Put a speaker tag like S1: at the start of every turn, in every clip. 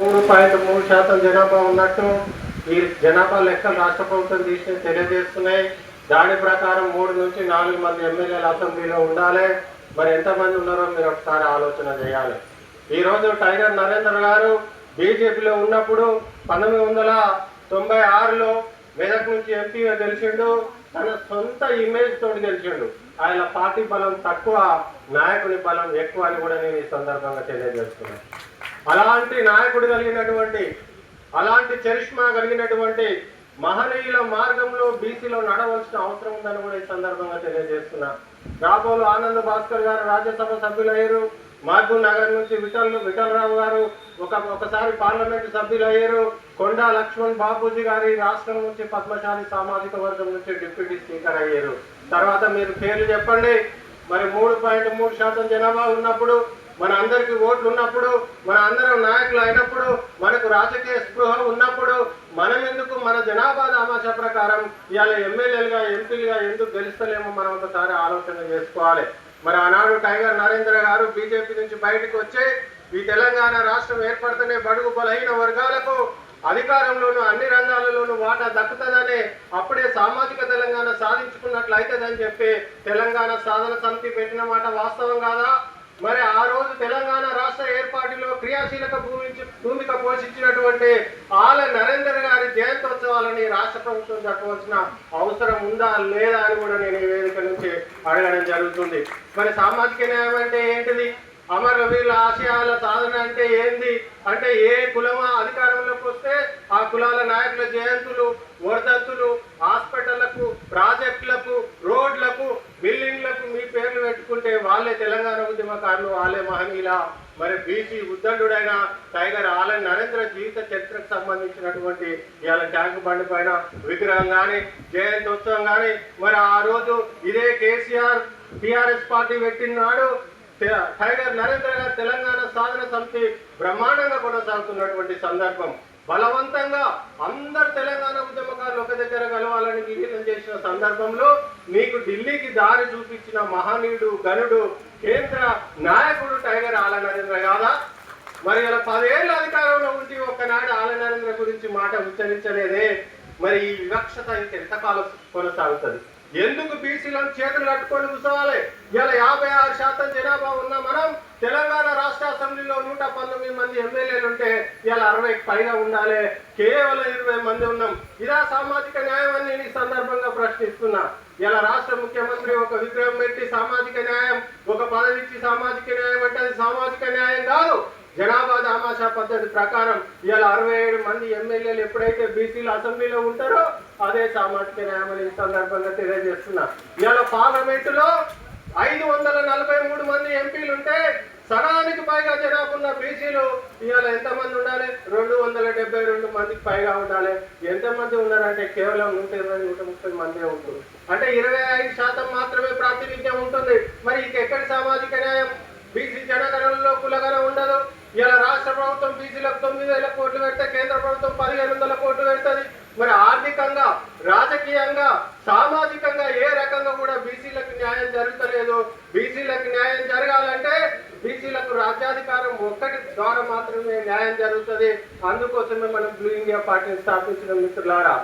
S1: 3.3% జనాభా ఉన్నట్టు ఈ జనాభా లెక్కలు రాష్ట్ర ప్రభుత్వం తీసి తెలియజేస్తున్నాయి. దాని ప్రకారం 3 నుంచి 4 మంది ఎమ్మెల్యేలు అసెంబ్లీలో ఉండాలి. మరి ఎంతమంది ఉన్నారో మీరు ఒకసారి ఆలోచన చేయాలి. ఈరోజు టైగర్ నరేందర్ గారు బీజేపీలో ఉన్నప్పుడు 1996లో మెదక్ నుంచి ఎంపీగా గెలిచిండు. తన సొంత ఇమేజ్ తోటి గెలిచిండు. ఆయన పార్టీ బలం తక్కువ, నాయకుడి బలం ఎక్కువ అని కూడా నేను ఈ సందర్భంగా తెలియజేస్తున్నాను. అలాంటి నాయకుడు కలిగినటువంటి, అలాంటి చరిష్మా కలిగినటువంటి మహనీయుల మార్గంలో బీసీలో నడవలసిన అవసరం ఉందని కూడా ఈ సందర్భంగా తెలియజేస్తున్నా. రాబోలు ఆనంద్ భాస్కర్ గారు రాజ్యసభ సభ్యులయ్యారు. మహబూబ్ నగర్ నుంచి విఠలరావు గారు ఒకసారి పార్లమెంటు సభ్యులయ్యారు. కొండా లక్ష్మణ్ బాపూజీ గారి రాష్ట్రం నుంచి పద్మశాలి సామాజిక వర్గం నుంచి డిప్యూటీ స్పీకర్ అయ్యారు. తర్వాత మీరు పేర్లు చెప్పండి. మరి 3.3% జనాభా ఉన్నప్పుడు, మన అందరికి ఓట్లు ఉన్నప్పుడు, మన అందరం నాయకులు అయినప్పుడు, మనకు రాజకీయ స్పృహ ఉన్నప్పుడు మనం ఎందుకు మన జనాభా దామాషా ప్రకారం ఇవాళ ఎమ్మెల్యేలుగా ఎంపీలుగా ఎందుకు గెలుస్తలేమో మనం ఒకసారి ఆలోచన చేసుకోవాలి. మరి ఆనాడు టైగర్ నరేంద్ర గారు బీజేపీ నుంచి బయటకు వచ్చి ఈ తెలంగాణ రాష్ట్రం ఏర్పడుతున్న బడుగు బలహీన వర్గాలకు అధికారంలోనూ అన్ని రంగాలలోనూ వాటా దక్కుతుందని, అప్పుడే సామాజిక తెలంగాణ సాధించుకున్నట్లయితుందని చెప్పి తెలంగాణ సాధన సమితి పెట్టిన మాట వాస్తవం కాదా? మరి ఆ రోజు తెలంగాణ రాష్ట్ర ఏర్పాటులో క్రియాశీలక భూమిక పోషించినటువంటి ఆల నరేందర్ గారి జయంతోత్సవాలని రాష్ట్ర ప్రభుత్వం జరపవలసిన అవసరం ఉందా లేదా అని కూడా నేను ఈ వేదిక నుంచి అడగడం జరుగుతుంది. మరి సామాజిక న్యాయం అంటే ఏంటిది? అమరవీరుల ఆశయాల సాధన అంటే ఏంది? అంటే ఏ కులమా అధికారంలోకి వస్తే ఆ కులాల నాయకుల జయంతులు, వర్ధంతులు, హాస్పిటళ్లకు, ప్రాజెక్టులకు, రోడ్లకు, బిల్డింగ్లకు మీ పేర్లు పెట్టుకుంటే వాళ్ళే తెలంగాణ ఉద్యమకారులు, వాళ్ళే మహనీయుల. మరి బీసీ ఉద్దండుడైన టైగర్ ఆలన్ నరేంద్ర జీవిత చరిత్రకు సంబంధించినటువంటి ఇవాళ ట్యాంకు బండి పైన విగ్రహం కానీ, జయంతోత్సవం కానీ, మరి ఆ రోజు ఇదే కేసీఆర్ టీఆర్ఎస్ పార్టీ పెట్టినాడు. టైగర్ నరేంద్ర గారు తెలంగాణ సాధన సమితి బ్రహ్మాండంగా కొనసాగుతున్నటువంటి సందర్భం. బలవంతంగా అందరు తెలంగాణ ఉద్యమకారులు ఒక దగ్గర కలవాలని విలీనం చేసిన సందర్భంలో మీకు ఢిల్లీకి దారి చూపించిన మహనీయుడు, గనుడు, కేంద్ర నాయకుడు టైగర్ ఆల నరేంద్ర కాదా? మరి ఇలా 10 ఏళ్ళ అధికారంలో ఉండి ఒక్కనాడు ఆల నరేంద్ర గురించి మాట ఉచ్చరించలేదే. మరి ఈ వివక్షత ఇంకెంతకాలం కొనసాగుతుంది? ఎందుకు బీసీలను చేతులు కట్టుకొని కూర్చోవాలి? ఇలా 56% జనాభా ఉన్న మనం తెలంగాణ రాష్ట్ర అసెంబ్లీలో 119 మంది ఎమ్మెల్యేలు ఉంటే ఇలా 60కి పైగా ఉండాలి. కేవలం 20 మంది ఉన్నాం. ఇదా సామాజిక న్యాయం అని నేను ఈ సందర్భంగా ప్రశ్నిస్తున్నా. ఇలా రాష్ట్ర ముఖ్యమంత్రి ఒక విగ్రహం పెట్టి సామాజిక న్యాయం, ఒక పదవి ఇచ్చి సామాజిక న్యాయం అంటే అది సామాజిక న్యాయం కాదు. జనాభా దామాషా పద్ధతి ప్రకారం ఇలా 67 మంది ఎమ్మెల్యేలు ఎప్పుడైతే బీసీలు అసెంబ్లీలో ఉంటారో అదే సామాజిక న్యాయం అని ఈ సందర్భంగా తెలియజేస్తున్నా. ఇలా పార్లమెంటులో 543 మంది ఎంపీలు ఉంటే సగానికి పైగా జనాభా ఉన్న బీసీలు ఇవాళ ఎంతమంది ఉండాలి? 272 మందికి పైగా ఉండాలి. ఎంతమంది ఉన్నారంటే కేవలం 120-130 మందే ఉంటుంది. అంటే 25% మాత్రమే ప్రాతినిధ్యం ఉంటుంది. మరి ఇంకెక్కడి సామాజిక న్యాయం? బీసీ జనగణనలో కులగణ ఉండదు. ఇలా రాష్ట్ర ప్రభుత్వం బీసీలకు 9,000 కోట్లు పెడితే కేంద్ర ప్రభుత్వం 1,500 కోట్లు పెడుతుంది. మరి ఆర్థికంగా, రాజకీయంగా, సామాజికంగా ఏ రకంగా కూడా బీసీలకు న్యాయం జరుగుతలేదు. బీసీలకు న్యాయం జరగాలంటే బీసీలకు రాజ్యాధికారం ఒక్కటి ద్వారా మాత్రమే న్యాయం జరుగుతుంది. అందుకోసమే మనం బ్లూ ఇండియా పార్టీని స్థాపించిన మిత్రులారా.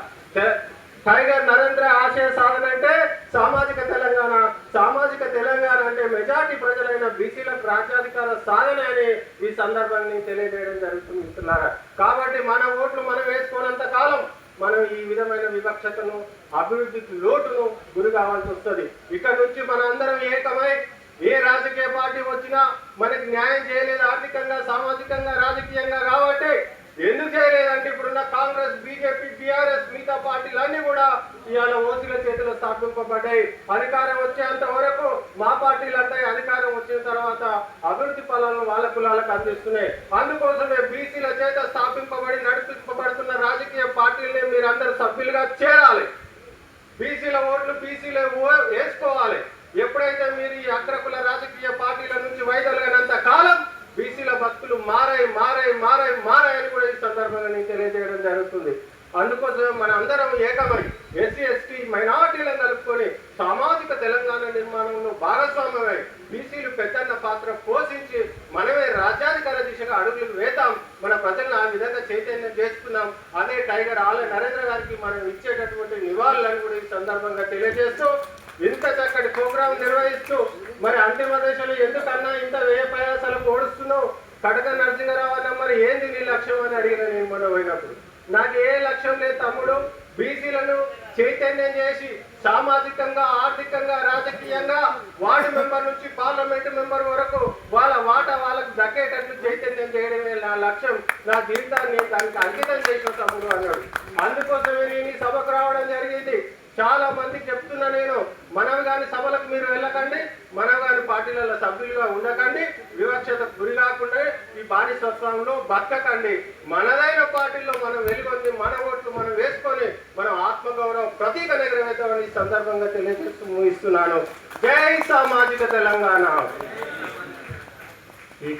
S1: టైగర్ నరేంద్ర ఆశయ సాధన అంటే సామాజిక తెలంగాణ. సామాజిక తెలంగాణ అంటే మెజార్టీ ప్రజలైన బీసీలకు రాజ్యాధికార సాధన అని ఈ సందర్భాన్ని తెలియజేయడం జరుగుతుంది మిత్రులారా. కాబట్టి మన ఓట్లు మనం వేసుకోనంత కాలం మనం ఈ విధమైన వివక్షతను, అభివృద్ధికి లోటును గురి కావాల్సి వస్తుంది. ఇక్కడ నుంచి మన అందరం ఏకమై ఏ రాజకీయ పార్టీ వచ్చినా మనకి న్యాయం చేయలేదు ఆర్థికంగా, సామాజికంగా, రాజకీయంగా. కాబట్టి ఎందుకు చేయలేదంటే ఇప్పుడున్న కాంగ్రెస్, బీజేపీ, టీఆర్ఎస్ మిగతా పార్టీలన్నీ కూడా ఇవాళ ఓసీల చేతిలో స్థాపింపబడ్డాయి. అధికారం వచ్చేంత వరకు మా పార్టీలు అంటే అధికారం వచ్చిన తర్వాత అభివృద్ధి ఫలాలను వాళ్ళ కులాలకు అందిస్తున్నాయి. అందుకోసమే బీసీల చేత స్థాపింపబడి నడిపింపబడుతున్న రాజకీయ పార్టీలని మీరందరూ సభ్యులుగా చేరాలి. బీసీల ఓట్లు బీసీలే వేసుకోవాలి. ఎప్పుడైతే మీరు ఈ అగ్రకుల రాజకీయ పార్టీల నుంచి వైదొలగనంత కాలం బీసీల బతుకులు మారాయి అని కూడా ఈ సందర్భంగా నేను తెలియజేయడం జరుగుతుంది. అందుకోసం మన అందరం ఏకమై ఎస్సీ ఎస్టీ మైనార్టీలను కలుపుకొని సామాజిక తెలంగాణ నిర్మాణంలో భాగస్వామ్యమై బీసీలు పెద్దన్న పాత్ర పోషించి మనమే రాజ్యాధికార దిశగా అడుగులు వేద్దాం, మన ప్రజలను ఆ విధంగా చైతన్యం చేస్తున్నాం. అదే టైగర్ ఆల నరేంద్ర గారికి మనం ఇచ్చేటటువంటి నివాళులను కూడా ఈ సందర్భంగా తెలియజేస్తూ, ఇంత చక్కటి ప్రోగ్రాం నిర్వహిస్తూ మరి అంతిమ దశలో ఎందుకన్నా ఇంత వ్యయ ప్రయాసాలకు ఓడుస్తున్నావు, కటక నరసింహరావు అన్న మరి ఏంది నీ లక్ష్యం అని అడిగిన నేను మొన్న పోయినప్పుడు. నాకు ఏ లక్ష్యం లేదు తమ్ముడు, బీసీలను చైతన్యం చేసి సామాజికంగా, ఆర్థికంగా, రాజకీయంగా వార్డు మెంబర్ నుంచి పార్లమెంటు మెంబర్ వరకు వాళ్ళ వాటా వాళ్ళకు దక్కేటట్లు చైతన్యం చేయడమే నా లక్ష్యం. నా జీవితాన్ని దానికి అంకితం చేసిన తమ్ముడు అన్నాడు. అందుకోసమే నేను ఈ సభకు రావడం జరిగింది. చాలా మందికి చెప్తున్నా నేను, మనం కాని సభలకు మీరు వెళ్ళకండి, మనం కాని పార్టీలలో సభ్యులుగా ఉండకండి, వివక్షతకు గురి కాకుండా ఈ బానిసత్వంలో బతకండి. మనదైన పార్టీల్లో మనం వెలుగొంది, మన ఓట్లు మనం వేసుకొని మనం ఆత్మగౌరవం ప్రతీక నెరవేర్చామని ఈ సందర్భంగా తెలియజేస్తూ ముగిస్తున్నాను. జై సామాజిక తెలంగాణ. ఈ